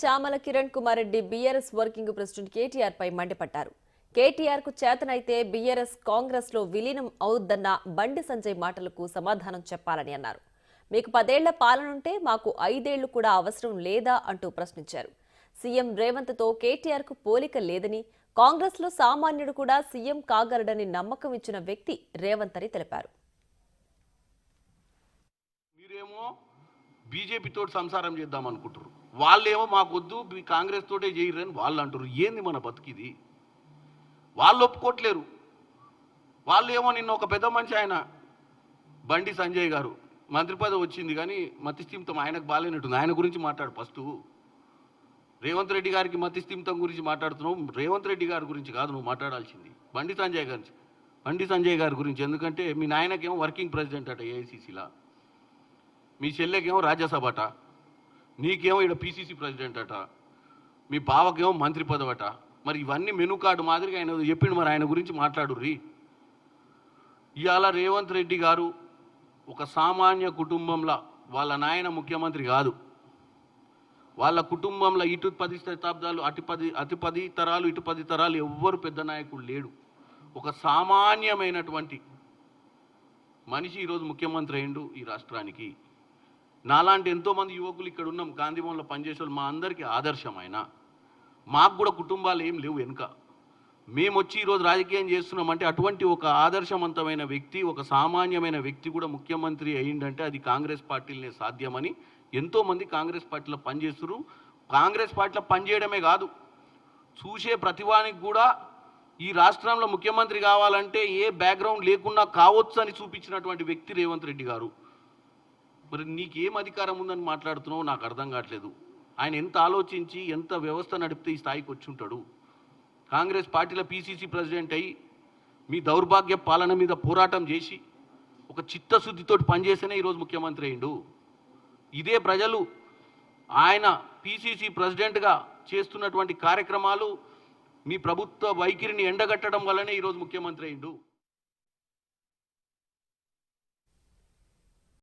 Chamala Kiran Kumar Reddy BRS working president KTR పై మండిపడ్డారు. KTR కు చేతనైతే బీఆర్ఎస్ కాంగ్రెస్ లో విలీనం అవుద్దన్న బండి సంజయ్ మాటలకు సమాధానం చెప్పాలని అన్నారు. మీకు 10 ఏళ్ల పాలనుంటే మాకు 5 ఏళ్లు కూడా అవసరం లేదా అంటూ ప్రశ్నించారు. సీఎం రేవంత్ తో కేటీఆర్ కు పోలిక లేదని, కాంగ్రెస్ లో సామాన్యుడు కూడా సీఎం కాగలడని నమ్మకం ఇచ్చిన వ్యక్తి రేవంత్ అని తెలిపారు. బీజేపీ తోటి సంసారం చేద్దాం అనుకుంటారు. వాళ్ళేమో మాకొద్దు కాంగ్రెస్ తోటే చేయరని వాళ్ళు అంటారు. ఏంది మన బతికిది? వాళ్ళు ఒప్పుకోట్లేరు. వాళ్ళు ఏమో నిన్న ఒక పెద్ద మనిషి ఆయన బండి సంజయ్ గారు మంత్రి పదవి వచ్చింది కానీ మతిస్థిమితం ఆయనకు బాగాలేనట్టుంది. ఆయన గురించి మాట్లాడు. ఫస్ట్ రేవంత్ రెడ్డి గారికి మతిస్థిమితం గురించి మాట్లాడుతున్నావు. రేవంత్ రెడ్డి గారి గురించి కాదు నువ్వు మాట్లాడాల్సింది, బండి సంజయ్ గారి గురించి. ఎందుకంటే మీ నాయనకేమో వర్కింగ్ ప్రెసిడెంట్ అట ఏఐసీసీలా, మీ చెల్లెకేమో రాజ్యసభ అట, నీకేమో ఇక్కడ పీసీసీ ప్రెసిడెంట్ అట, మీ బావకేమో మంత్రి పదవట. మరి ఇవన్నీ మెనూ కార్డు మాదిరిగా ఆయన చెప్పిండు. మరి ఆయన గురించి మాట్లాడుర్రి. ఇవాళ రేవంత్ రెడ్డి గారు ఒక సామాన్య కుటుంబంలో, వాళ్ళ నాయన ముఖ్యమంత్రి కాదు, వాళ్ళ కుటుంబంలో ఇటు 10 శతాబ్దాలు అటు 10 తరాలు ఇటు 10 తరాలు ఎవ్వరు పెద్ద నాయకుడు లేడు. ఒక సామాన్యమైనటువంటి మనిషి ఈరోజు ముఖ్యమంత్రి అయిండు ఈ రాష్ట్రానికి. నాలాంటి ఎంతోమంది యువకులు ఇక్కడ ఉన్నాం, గాంధీభవన్లో పనిచేసే వాళ్ళు, మా అందరికీ ఆదర్శమైన. మాకు కూడా కుటుంబాలు ఏం లేవు వెనుక. మేము వచ్చి ఈరోజు రాజకీయం చేస్తున్నామంటే అటువంటి ఒక ఆదర్శవంతమైన వ్యక్తి, ఒక సామాన్యమైన వ్యక్తి కూడా ముఖ్యమంత్రి అయ్యిందంటే అది కాంగ్రెస్ పార్టీలనే సాధ్యమని ఎంతోమంది కాంగ్రెస్ పార్టీలో పనిచేస్తున్నారు. కాంగ్రెస్ పార్టీలో పనిచేయడమే కాదు, చూసే ప్రతివానికి కూడా ఈ రాష్ట్రంలో ముఖ్యమంత్రి కావాలంటే ఏ బ్యాక్గ్రౌండ్ లేకుండా కావచ్చు అని చూపించినటువంటి వ్యక్తి రేవంత్ రెడ్డి గారు. మరి నీకేం అధికారం ఉందని మాట్లాడుతున్నావు నాకు అర్థం కావట్లేదు. ఆయన ఎంత ఆలోచించి ఎంత వ్యవస్థ నడిపితే ఈ స్థాయికి వచ్చి ఉంటాడు? కాంగ్రెస్ పార్టీలో పీసీసీ ప్రెసిడెంట్ అయ్యి మీ దౌర్భాగ్య పాలన మీద పోరాటం చేసి ఒక చిత్తశుద్ధితోటి పనిచేస్తేనే ఈరోజు ముఖ్యమంత్రి అయ్యిండు. ఇదే ప్రజలు ఆయన పీసీసీ ప్రెసిడెంట్గా చేస్తున్నటువంటి కార్యక్రమాలు, మీ ప్రభుత్వ వైఖరిని ఎండగట్టడం వల్లనే ఈరోజు ముఖ్యమంత్రి అయ్యిండు.